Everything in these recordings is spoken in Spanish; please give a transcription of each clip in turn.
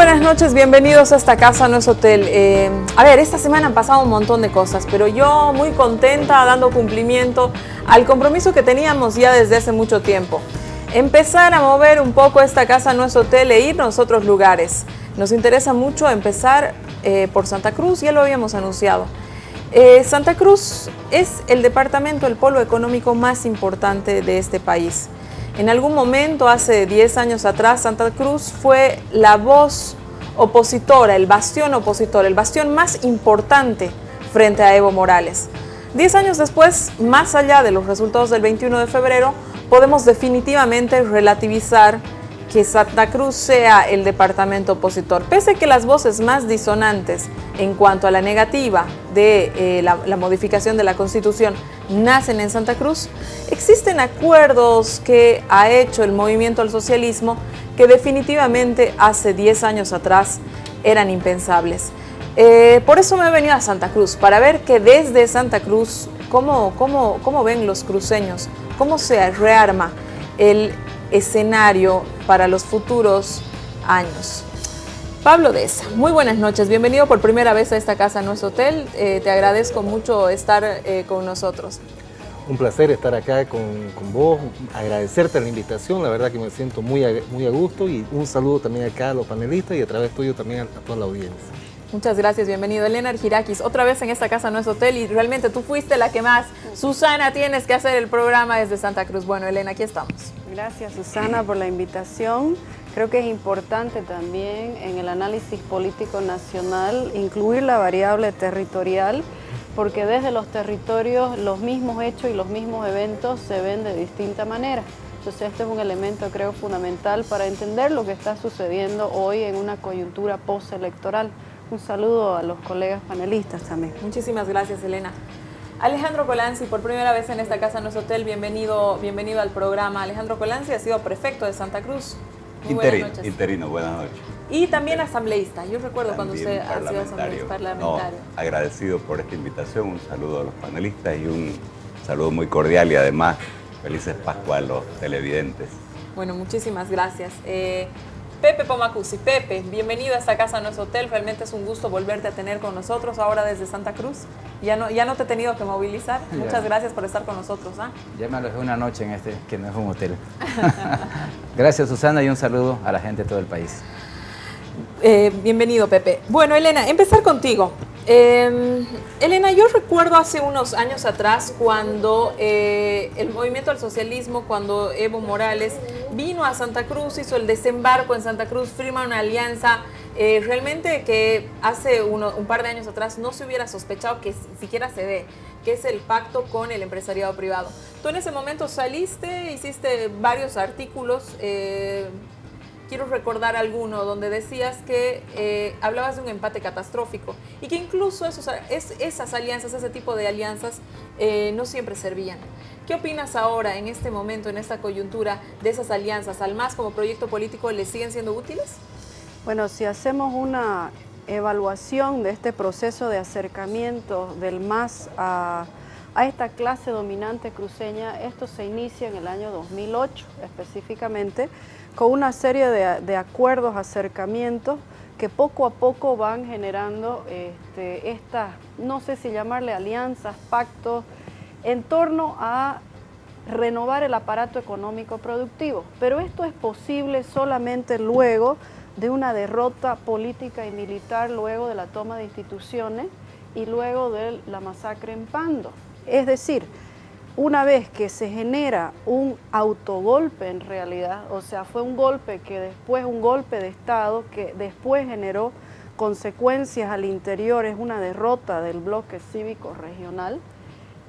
buenas noches, bienvenidos a esta casa, no es hotel. A ver, esta semana han pasado un montón de cosas, pero yo muy contenta dando cumplimiento al compromiso que teníamos ya desde hace mucho tiempo. Empezar a mover un poco esta casa, no es hotel, e irnos a otros lugares. Nos interesa mucho empezar por Santa Cruz, ya lo habíamos anunciado. Santa Cruz es el departamento, el polo económico más importante de este país. En algún momento, hace 10 años atrás, Santa Cruz fue la voz opositora, el bastión opositor, el bastión más importante frente a Evo Morales. 10 años después, más allá de los resultados del 21 de febrero, podemos definitivamente relativizar que Santa Cruz sea el departamento opositor. Pese a que las voces más disonantes en cuanto a la negativa de la modificación de la Constitución nacen en Santa Cruz, existen acuerdos que ha hecho el movimiento al socialismo que definitivamente hace 10 años atrás eran impensables. Por eso me he venido a Santa Cruz, para ver que desde Santa Cruz, cómo ven los cruceños, cómo se rearma el escenario para los futuros años. Pablo Deza, muy buenas noches, bienvenido por primera vez a esta casa, no es hotel, te agradezco mucho estar con nosotros. Un placer estar acá con vos, agradecerte la invitación, la verdad que me siento muy a gusto, y un saludo también acá a los panelistas y a través tuyo también a toda la audiencia. Muchas gracias, bienvenido. Elena Argirakis, otra vez en esta casa no es hotel, y realmente tú fuiste la que más. Susana, tienes que hacer el programa desde Santa Cruz. Bueno, Elena, aquí estamos. Gracias, Susana, por la invitación. Creo que es importante también en el análisis político nacional incluir la variable territorial, porque desde los territorios los mismos hechos y los mismos eventos se ven de distinta manera. Entonces este es un elemento, creo, fundamental para entender lo que está sucediendo hoy en una coyuntura postelectoral. Un saludo a los colegas panelistas también. Muchísimas gracias, Elena. Alejandro Colanzi, por primera vez en esta casa no es hotel, bienvenido al programa. Alejandro Colanzi ha sido prefecto de Santa Cruz. Interino, buenas noches. Y también asambleísta. Yo recuerdo cuando usted ha sido parlamentario. No, agradecido por esta invitación, un saludo a los panelistas y un saludo muy cordial, y además felices Pascua a los televidentes. Bueno, muchísimas gracias. Pepe Pomacuzzi, Pepe, bienvenido a esta casa, no es hotel, realmente es un gusto volverte a tener con nosotros ahora desde Santa Cruz. Ya no te he tenido que movilizar, muchas gracias por estar con nosotros. Ya me alojé una noche en este, que no es un hotel. Gracias, Susana, y un saludo a la gente de todo el país. Bienvenido, Pepe. Bueno, Elena, empezar contigo. Elena, yo recuerdo hace unos años atrás cuando el movimiento al socialismo, cuando Evo Morales vino a Santa Cruz, hizo el desembarco en Santa Cruz, firma una alianza realmente que hace un par de años atrás no se hubiera sospechado que siquiera se dé, que es el pacto con el empresariado privado. Tú en ese momento saliste, hiciste varios artículos, quiero recordar alguno donde decías que hablabas de un empate catastrófico y que incluso esas alianzas, ese tipo de alianzas no siempre servían. ¿Qué opinas ahora, en este momento, en esta coyuntura, de esas alianzas? ¿Al MAS como proyecto político les siguen siendo útiles? Bueno, si hacemos una evaluación de este proceso de acercamiento del MAS a esta clase dominante cruceña, esto se inicia en el año 2008 específicamente, con una serie de acuerdos, acercamientos que poco a poco van generando estas, no sé si llamarle alianzas, pactos, en torno a renovar el aparato económico productivo. Pero esto es posible solamente luego de una derrota política y militar, luego de la toma de instituciones y luego de la masacre en Pando. Es decir, una vez que se genera un autogolpe en realidad, o sea, fue un golpe que después, un golpe de Estado que después generó consecuencias al interior, es una derrota del bloque cívico regional,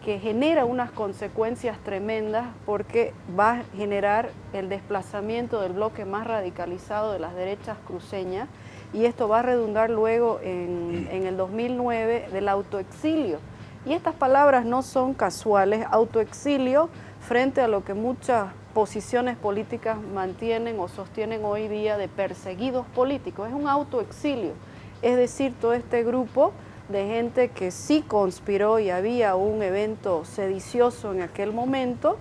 que genera unas consecuencias tremendas porque va a generar el desplazamiento del bloque más radicalizado de las derechas cruceñas, y esto va a redundar luego en el 2009 del autoexilio. Y estas palabras no son casuales, autoexilio frente a lo que muchas posiciones políticas mantienen o sostienen hoy día de perseguidos políticos. Es un autoexilio, es decir, todo este grupo de gente que sí conspiró y había un evento sedicioso en aquel momento,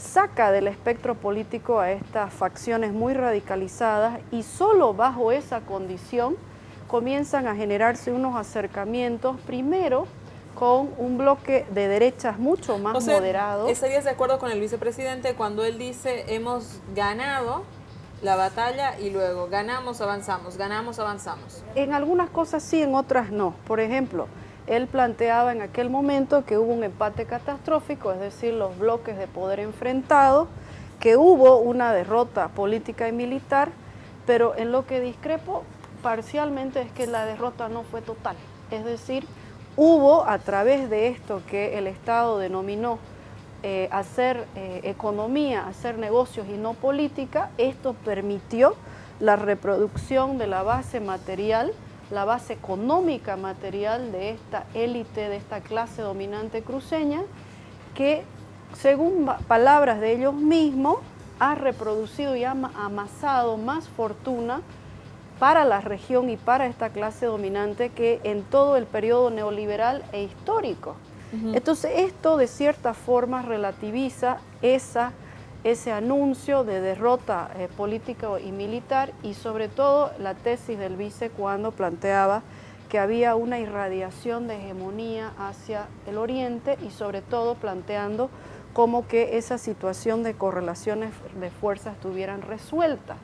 saca del espectro político a estas facciones muy radicalizadas y solo bajo esa condición comienzan a generarse unos acercamientos, primero con un bloque de derechas mucho más moderado. ¿Estarías de acuerdo con el vicepresidente cuando él dice hemos ganado la batalla y luego ganamos, avanzamos, ganamos, avanzamos? En algunas cosas sí, en otras no. Por ejemplo, él planteaba en aquel momento que hubo un empate catastrófico, es decir, los bloques de poder enfrentados, que hubo una derrota política y militar, pero en lo que discrepo parcialmente es que la derrota no fue total. Es decir, hubo a través de esto que el Estado denominó hacer economía, hacer negocios y no política, esto permitió la reproducción de la base material, la base económica material de esta élite, de esta clase dominante cruceña, que según palabras de ellos mismos, ha reproducido y ha amasado más fortuna para la región y para esta clase dominante que en todo el periodo neoliberal e histórico. Entonces esto de cierta forma relativiza ese anuncio de derrota política y militar y sobre todo la tesis del vice cuando planteaba que había una irradiación de hegemonía hacia el oriente y sobre todo planteando como que esa situación de correlaciones de fuerzas estuvieran resueltas.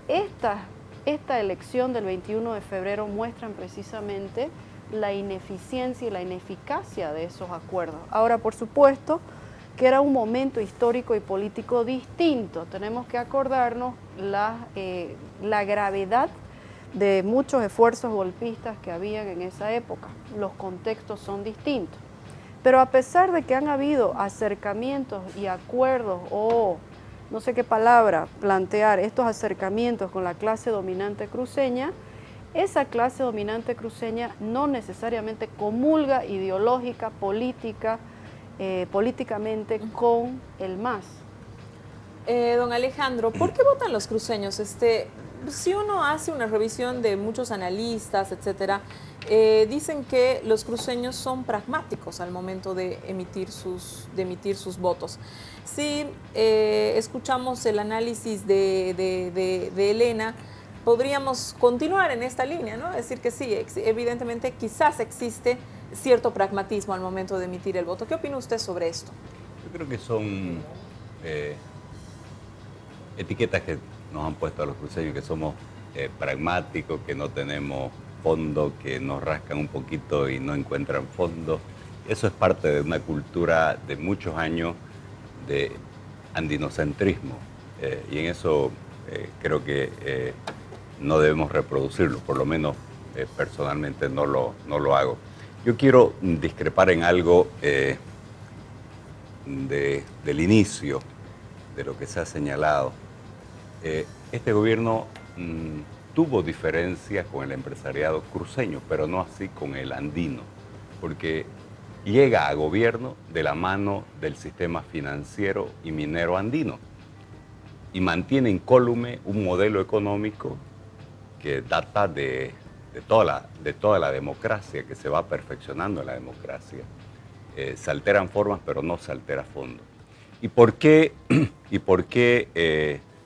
Esta elección del 21 de febrero muestran precisamente la ineficiencia y la ineficacia de esos acuerdos. Ahora, por supuesto, que era un momento histórico y político distinto. Tenemos que acordarnos la gravedad de muchos esfuerzos golpistas que habían en esa época. Los contextos son distintos. Pero a pesar de que han habido acercamientos y acuerdos, o no sé qué palabra plantear, estos acercamientos con la clase dominante cruceña, esa clase dominante cruceña no necesariamente comulga ideológica, políticamente con el MAS. Don Alejandro, ¿por qué votan los cruceños? Si uno hace una revisión de muchos analistas, etcétera, dicen que los cruceños son pragmáticos al momento de emitir sus votos. Si escuchamos el análisis de Elena, podríamos continuar en esta línea, ¿no? Es decir, que sí, evidentemente quizás existe cierto pragmatismo al momento de emitir el voto. ¿Qué opina usted sobre esto? Yo creo que son etiquetas que nos han puesto a los cruceños, que somos pragmáticos, que no tenemos fondo, que nos rascan un poquito y no encuentran fondo. Eso es parte de una cultura de muchos años de andinocentrismo y en eso creo que no debemos reproducirlo, por lo menos personalmente no lo hago. Yo quiero discrepar en algo del inicio de lo que se ha señalado. Este gobierno tuvo diferencias con el empresariado cruceño, pero no así con el andino, porque llega a gobierno de la mano del sistema financiero y minero andino y mantiene incólume un modelo económico que data de toda la democracia, que se va perfeccionando en la democracia. Se alteran formas, pero no se altera fondo. ¿Y por qué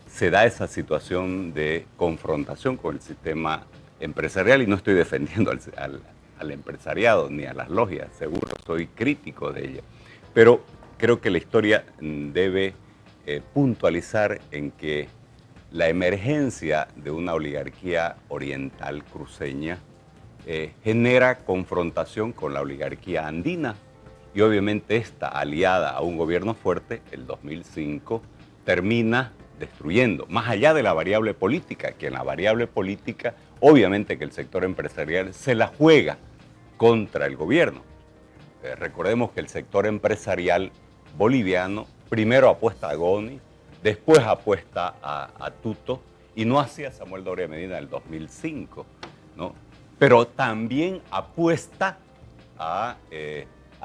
se da esa situación de confrontación con el sistema empresarial? Y no estoy defendiendo al empresariado ni a las logias, seguro soy crítico de ella. Pero creo que la historia debe puntualizar en que la emergencia de una oligarquía oriental cruceña genera confrontación con la oligarquía andina y obviamente esta, aliada a un gobierno fuerte, el 2005, termina destruyendo, más allá de la variable política, que en la variable política obviamente que el sector empresarial se la juega contra el gobierno. Recordemos que el sector empresarial boliviano primero apuesta a Goni, después apuesta a Tuto y no hacía Samuel Doria Medina en el 2005, ¿no? Pero también apuesta a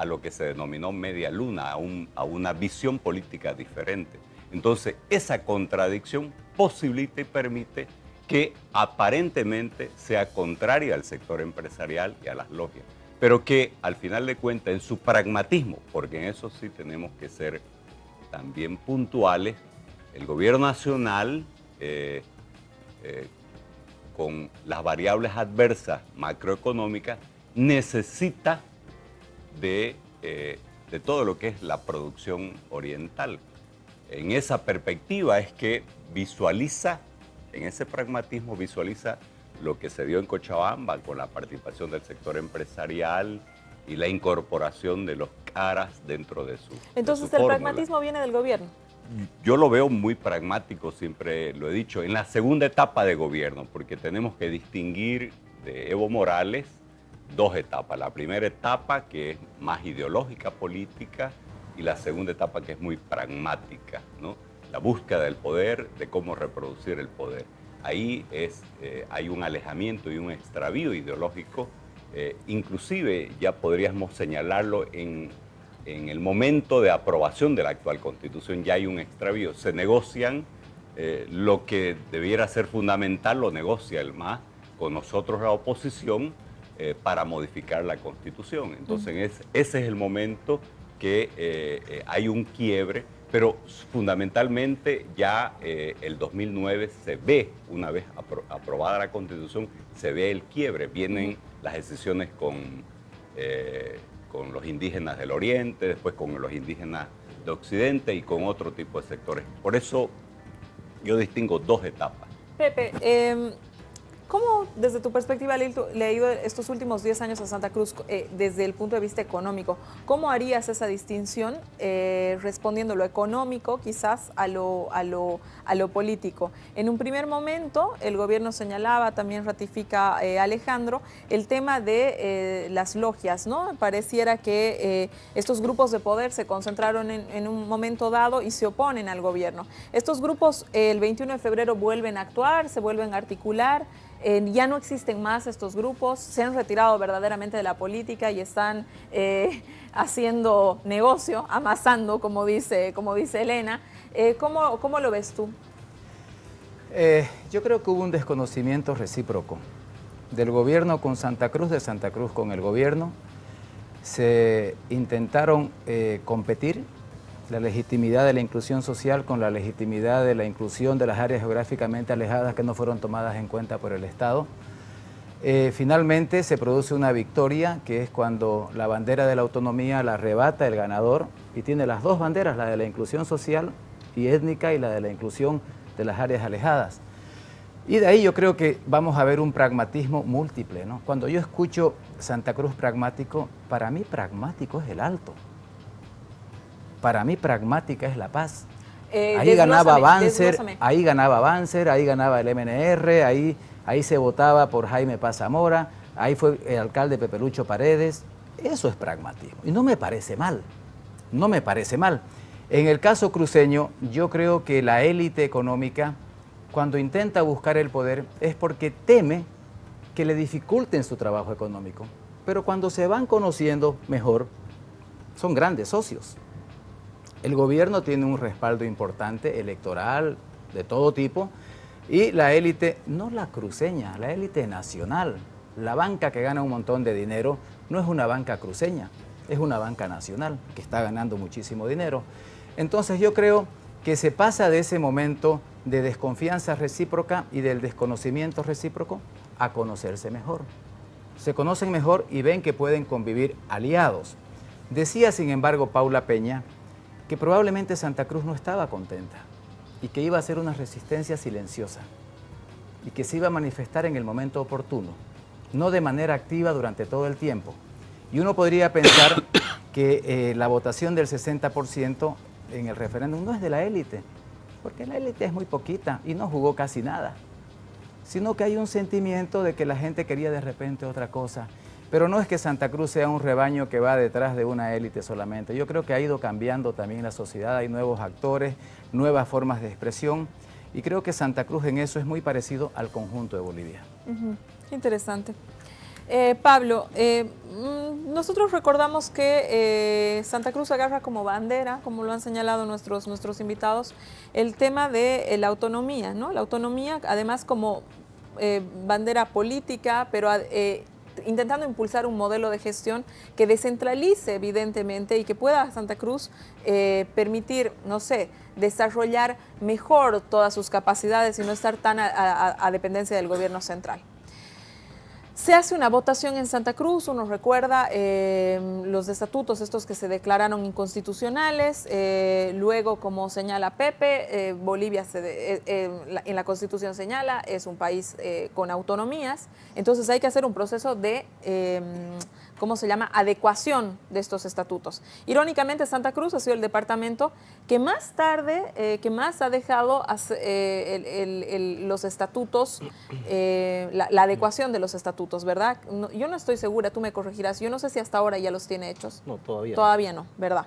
lo que se denominó media luna, a una visión política diferente. Entonces, esa contradicción posibilita y permite que aparentemente sea contraria al sector empresarial y a las logias, pero que al final de cuentas en su pragmatismo, porque en eso sí tenemos que ser también puntuales. El gobierno nacional, con las variables adversas macroeconómicas, necesita de todo lo que es la producción oriental. En esa perspectiva es que visualiza, en ese pragmatismo visualiza lo que se dio en Cochabamba con la participación del sector empresarial y la incorporación de los caras dentro de su Entonces, de su ¿el fórmula. pragmatismo viene del gobierno? Yo lo veo muy pragmático, siempre lo he dicho, en la segunda etapa de gobierno, porque tenemos que distinguir de Evo Morales dos etapas. La primera etapa, que es más ideológica, política, y la segunda etapa, que es muy pragmática, ¿no? La búsqueda del poder, de cómo reproducir el poder. Ahí hay un alejamiento y un extravío ideológico, inclusive ya podríamos señalarlo en el momento de aprobación de la actual Constitución, ya hay un extravío. Se negocian lo que debiera ser fundamental, lo negocia el MAS con nosotros la oposición para modificar la Constitución. Entonces ese es el momento que hay un quiebre, pero fundamentalmente ya el 2009 se ve, una vez aprobada la Constitución, se ve el quiebre. Vienen las decisiones con los indígenas del Oriente, después con los indígenas de Occidente y con otro tipo de sectores. Por eso yo distingo dos etapas. Pepe, ¿cómo desde tu perspectiva le ha ido estos últimos 10 años a Santa Cruz desde el punto de vista económico? ¿Cómo harías esa distinción respondiendo lo económico quizás a lo político? En un primer momento el gobierno señalaba, también ratifica Alejandro, el tema de las logias, ¿no? Pareciera que estos grupos de poder se concentraron en un momento dado y se oponen al gobierno. Estos grupos el 21 de febrero vuelven a actuar, se vuelven a articular. Ya no existen más estos grupos, se han retirado verdaderamente de la política y están haciendo negocio, amasando, como dice Elena. ¿Cómo lo ves tú? Yo creo que hubo un desconocimiento recíproco del gobierno con Santa Cruz, de Santa Cruz con el gobierno. Se intentaron competir la legitimidad de la inclusión social con la legitimidad de la inclusión de las áreas geográficamente alejadas que no fueron tomadas en cuenta por el Estado. Finalmente se produce una victoria, que es cuando la bandera de la autonomía la arrebata el ganador y tiene las dos banderas, la de la inclusión social y étnica y la de la inclusión de las áreas alejadas. Y de ahí yo creo que vamos a ver un pragmatismo múltiple, ¿no? Cuando yo escucho Santa Cruz pragmático, para mí pragmático es el Alto. Para mí pragmática es la paz. Ahí ganaba Banzer, ahí ganaba el MNR, ahí se votaba por Jaime Paz Zamora, ahí fue el alcalde Pepe Lucho Paredes. Eso es pragmatismo y no me parece mal, no me parece mal. En el caso cruceño, yo creo que la élite económica, cuando intenta buscar el poder, es porque teme que le dificulten su trabajo económico. Pero cuando se van conociendo mejor, son grandes socios. El gobierno tiene un respaldo importante, electoral, de todo tipo, y la élite, no la cruceña, la élite nacional. La banca que gana un montón de dinero no es una banca cruceña, es una banca nacional que está ganando muchísimo dinero. Entonces yo creo que se pasa de ese momento de desconfianza recíproca y del desconocimiento recíproco a conocerse mejor. Se conocen mejor y ven que pueden convivir aliados. Decía, sin embargo, Paula Peña, que probablemente Santa Cruz no estaba contenta y que iba a ser una resistencia silenciosa y que se iba a manifestar en el momento oportuno, no de manera activa durante todo el tiempo. Y uno podría pensar que la votación del 60% en el referéndum no es de la élite, porque la élite es muy poquita y no jugó casi nada, sino que hay un sentimiento de que la gente quería de repente otra cosa. Pero no es que Santa Cruz sea un rebaño que va detrás de una élite solamente. Yo creo que ha ido cambiando también la sociedad, hay nuevos actores, nuevas formas de expresión, y creo que Santa Cruz en eso es muy parecido al conjunto de Bolivia. Qué interesante. Pablo, nosotros recordamos que Santa Cruz agarra como bandera, como lo han señalado nuestros invitados, el tema de la autonomía, ¿no? La autonomía, además como bandera política, pero intentando impulsar un modelo de gestión que descentralice evidentemente y que pueda a Santa Cruz permitir, no sé, desarrollar mejor todas sus capacidades y no estar tan a dependencia del gobierno central. Se hace una votación en Santa Cruz, uno recuerda los estatutos estos que se declararon inconstitucionales, luego como señala Pepe, Bolivia en la Constitución señala es un país con autonomías, entonces hay que hacer un proceso de, ¿cómo se llama?, adecuación de estos estatutos. Irónicamente Santa Cruz ha sido el departamento que más tarde, que más ha dejado los estatutos, la adecuación de los estatutos, ¿verdad? No, yo no estoy segura, tú me corregirás, yo no sé si hasta ahora ya los tiene hechos. No, todavía. Todavía no, ¿verdad?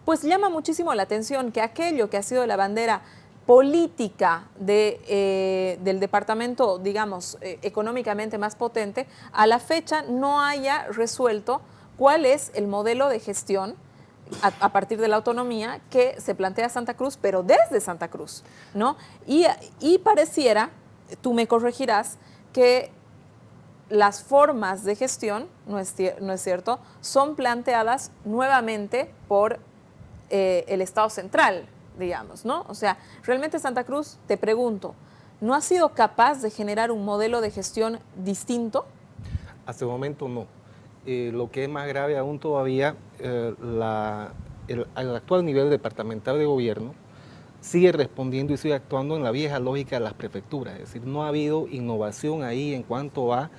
Pues llama muchísimo la atención que aquello que ha sido la bandera política del departamento, digamos, económicamente más potente, a la fecha no haya resuelto cuál es el modelo de gestión a partir de la autonomía que se plantea Santa Cruz, pero desde Santa Cruz, ¿no? Y pareciera, tú me corregirás, que las formas de gestión, no es cierto, son planteadas nuevamente por el Estado central, digamos, ¿no? O sea, realmente Santa Cruz, te pregunto, ¿no ha sido capaz de generar un modelo de gestión distinto? Hasta el momento no. Lo que es más grave aún todavía, el actual nivel departamental de gobierno sigue respondiendo y sigue actuando en la vieja lógica de las prefecturas. Es decir, no ha habido innovación ahí en cuanto a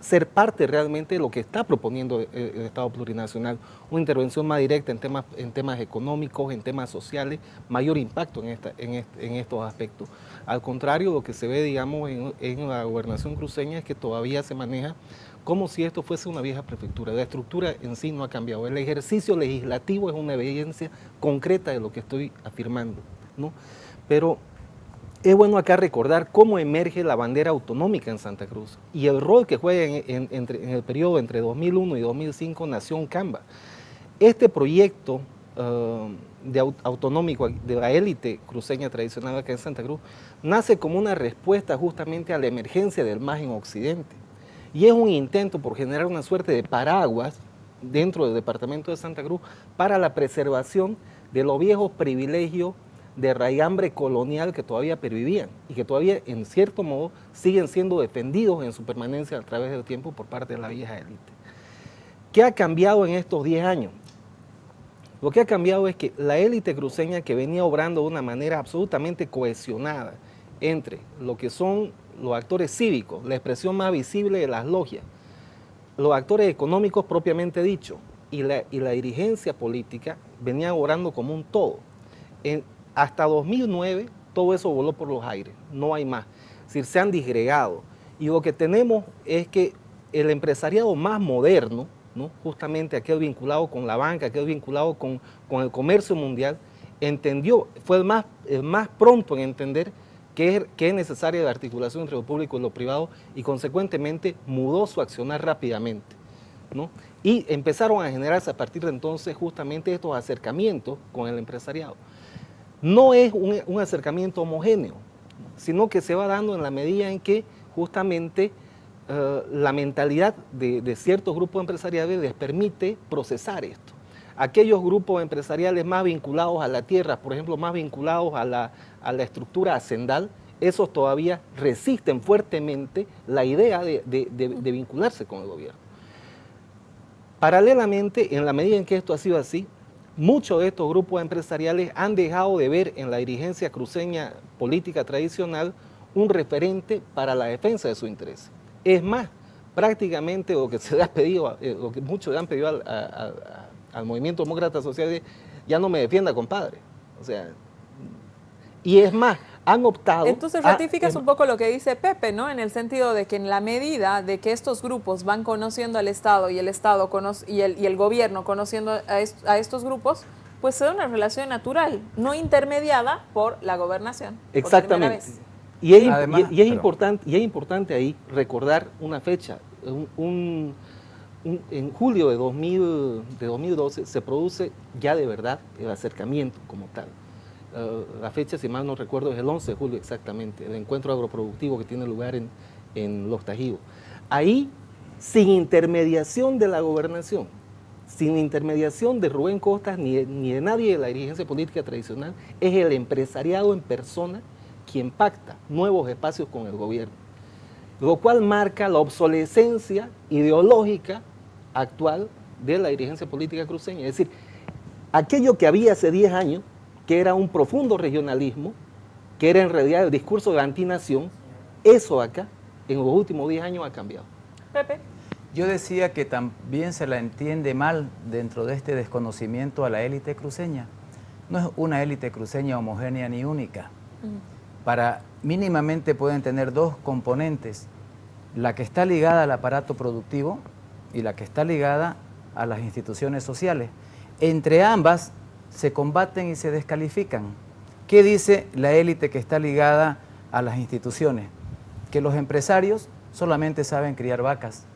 ser parte realmente de lo que está proponiendo el Estado plurinacional, una intervención más directa en temas económicos, en temas sociales, mayor impacto en estos aspectos. Al contrario, lo que se ve, digamos, en la gobernación cruceña es que todavía se maneja como si esto fuese una vieja prefectura. La estructura en sí no ha cambiado. El ejercicio legislativo es una evidencia concreta de lo que estoy afirmando, ¿no? Pero es bueno acá recordar cómo emerge la bandera autonómica en Santa Cruz y el rol que juega en el periodo entre 2001 y 2005 Nación Camba. Este proyecto autonómico de la élite cruceña tradicional acá en Santa Cruz nace como una respuesta justamente a la emergencia del MAS en Occidente. Y es un intento por generar una suerte de paraguas dentro del departamento de Santa Cruz para la preservación de los viejos privilegios de raigambre colonial que todavía pervivían y que todavía en cierto modo siguen siendo defendidos en su permanencia a través del tiempo por parte de la vieja élite. ¿Qué ha cambiado en estos 10 años? Lo que ha cambiado es que la élite cruceña, que venía obrando de una manera absolutamente cohesionada entre lo que son los actores cívicos, la expresión más visible de las logias, los actores económicos propiamente dicho, y la dirigencia política, venían obrando como un todo. Hasta 2009 todo eso voló por los aires, no hay más. Es decir, se han disgregado. Y lo que tenemos es que el empresariado más moderno, ¿no?, justamente aquel vinculado con la banca, aquel vinculado con el comercio mundial, entendió, fue el más pronto en entender que es necesaria la articulación entre lo público y lo privado y consecuentemente mudó su accionar rápidamente, ¿no? Y empezaron a generarse a partir de entonces justamente estos acercamientos con el empresariado. No es un acercamiento homogéneo, sino que se va dando en la medida en que justamente la mentalidad de ciertos grupos empresariales les permite procesar esto. Aquellos grupos empresariales más vinculados a la tierra, por ejemplo, más vinculados a la estructura hacendal, esos todavía resisten fuertemente la idea de vincularse con el gobierno. Paralelamente, en la medida en que esto ha sido así, muchos de estos grupos empresariales han dejado de ver en la dirigencia cruceña política tradicional un referente para la defensa de sus intereses. Es más, prácticamente lo que se le ha pedido, lo que muchos le han pedido al Movimiento Demócrata Social es: ya no me defienda, compadre. O sea, y es más, han optado... Entonces ratificas un poco lo que dice Pepe, ¿no? En el sentido de que en la medida de que estos grupos van conociendo al Estado y el Estado y el gobierno conociendo a estos grupos, pues se da una relación natural, no intermediada por la gobernación. Exactamente. Y es importante ahí recordar una fecha. En julio de 2012 se produce ya de verdad el acercamiento como tal. La fecha, si mal no recuerdo, es el 11 de julio exactamente, el encuentro agroproductivo que tiene lugar en Los Tajivos. Ahí, sin intermediación de la gobernación, sin intermediación de Rubén Costas ni de nadie de la dirigencia política tradicional, es el empresariado en persona quien pacta nuevos espacios con el gobierno, lo cual marca la obsolescencia ideológica actual de la dirigencia política cruceña. Es decir, aquello que había hace 10 años, que era un profundo regionalismo, que era en realidad el discurso de la antinación, eso acá, en los últimos 10 años ha cambiado. Pepe. Yo decía que también se la entiende mal dentro de este desconocimiento a la élite cruceña. No es una élite cruceña homogénea ni única. Mínimamente pueden tener dos componentes, la que está ligada al aparato productivo y la que está ligada a las instituciones sociales. Entre ambas se combaten y se descalifican. ¿Qué dice la élite que está ligada a las instituciones? Que los empresarios solamente saben criar vacas,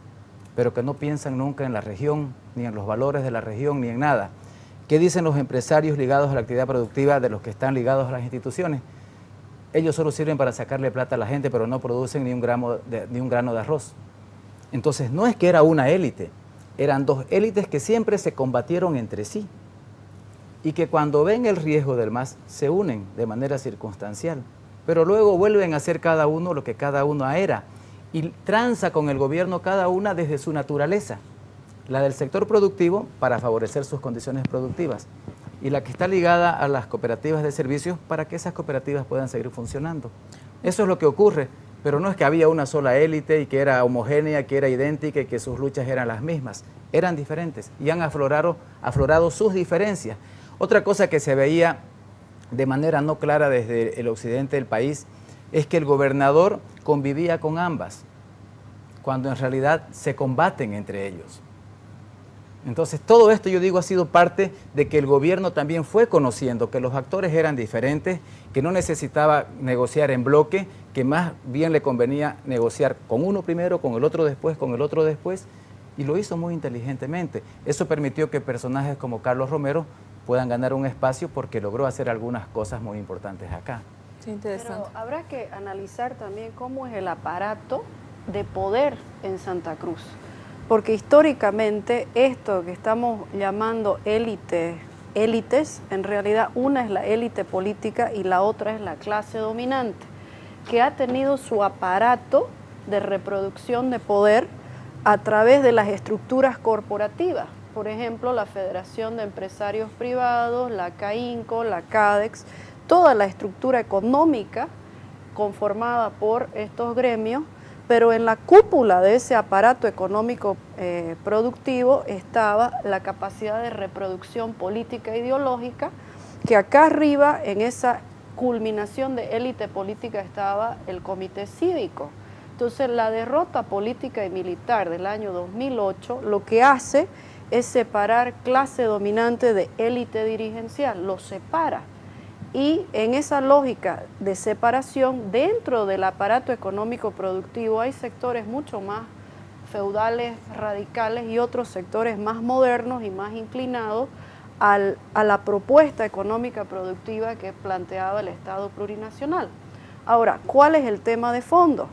pero que no piensan nunca en la región, ni en los valores de la región, ni en nada. ¿Qué dicen los empresarios ligados a la actividad productiva de los que están ligados a las instituciones? Ellos solo sirven para sacarle plata a la gente, pero no producen ni un grano de arroz. Entonces, no es que era una élite, eran dos élites que siempre se combatieron entre sí y que cuando ven el riesgo del MAS se unen de manera circunstancial, pero luego vuelven a ser cada uno lo que cada uno era y tranza con el gobierno cada una desde su naturaleza, la del sector productivo para favorecer sus condiciones productivas y la que está ligada a las cooperativas de servicios para que esas cooperativas puedan seguir funcionando. Eso es lo que ocurre, pero no es que había una sola élite y que era homogénea, que era idéntica y que sus luchas eran las mismas, eran diferentes y han aflorado sus diferencias. Otra cosa que se veía de manera no clara desde el occidente del país es que el gobernador convivía con ambas, cuando en realidad se combaten entre ellos. Entonces, todo esto, yo digo, ha sido parte de que el gobierno también fue conociendo que los actores eran diferentes, que no necesitaba negociar en bloque, que más bien le convenía negociar con uno primero, con el otro después, y lo hizo muy inteligentemente. Eso permitió que personajes como Carlos Romero puedan ganar un espacio porque logró hacer algunas cosas muy importantes acá. Sí, interesante. Pero habrá que analizar también cómo es el aparato de poder en Santa Cruz. Porque históricamente esto que estamos llamando élites, en realidad una es la élite política y la otra es la clase dominante, que ha tenido su aparato de reproducción de poder a través de las estructuras corporativas. Por ejemplo, la Federación de Empresarios Privados, la CAINCO, la CADEX, toda la estructura económica conformada por estos gremios, pero en la cúpula de ese aparato económico productivo estaba la capacidad de reproducción política e ideológica, que acá arriba, en esa culminación de élite política, estaba el comité cívico. Entonces, la derrota política y militar del año 2008 lo que hace es separar clase dominante de élite dirigencial, lo separa. Y en esa lógica de separación, dentro del aparato económico productivo hay sectores mucho más feudales, radicales y otros sectores más modernos y más inclinados a la propuesta económica productiva que planteaba el Estado plurinacional. Ahora, ¿cuál es el tema de fondo?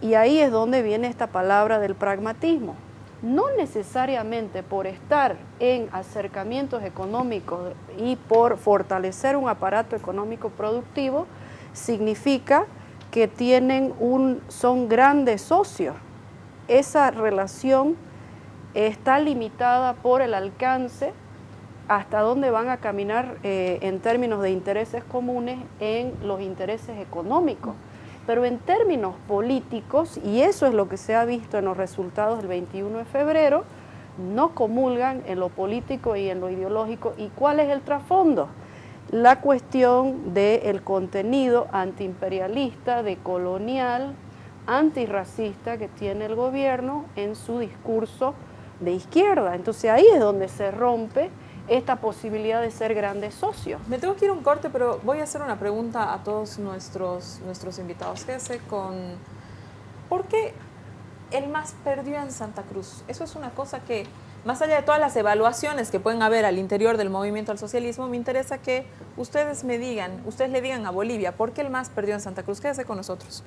Y ahí es donde viene esta palabra del pragmatismo. No necesariamente por estar en acercamientos económicos y por fortalecer un aparato económico productivo, significa que son grandes socios. Esa relación está limitada por el alcance hasta dónde van a caminar en términos de intereses comunes en los intereses económicos. Pero en términos políticos, y eso es lo que se ha visto en los resultados del 21 de febrero, no comulgan en lo político y en lo ideológico. ¿Y cuál es el trasfondo? La cuestión del contenido antiimperialista, decolonial, antirracista que tiene el gobierno en su discurso de izquierda. Entonces ahí es donde se rompe esta posibilidad de ser grandes socios. Me tengo que ir a un corte, pero voy a hacer una pregunta a todos nuestros invitados. Quédese con... ¿Por qué el MAS perdió en Santa Cruz? Eso es una cosa que, más allá de todas las evaluaciones que pueden haber al interior del movimiento al socialismo, me interesa que ustedes le digan a Bolivia, ¿por qué el MAS perdió en Santa Cruz? Quédese con nosotros.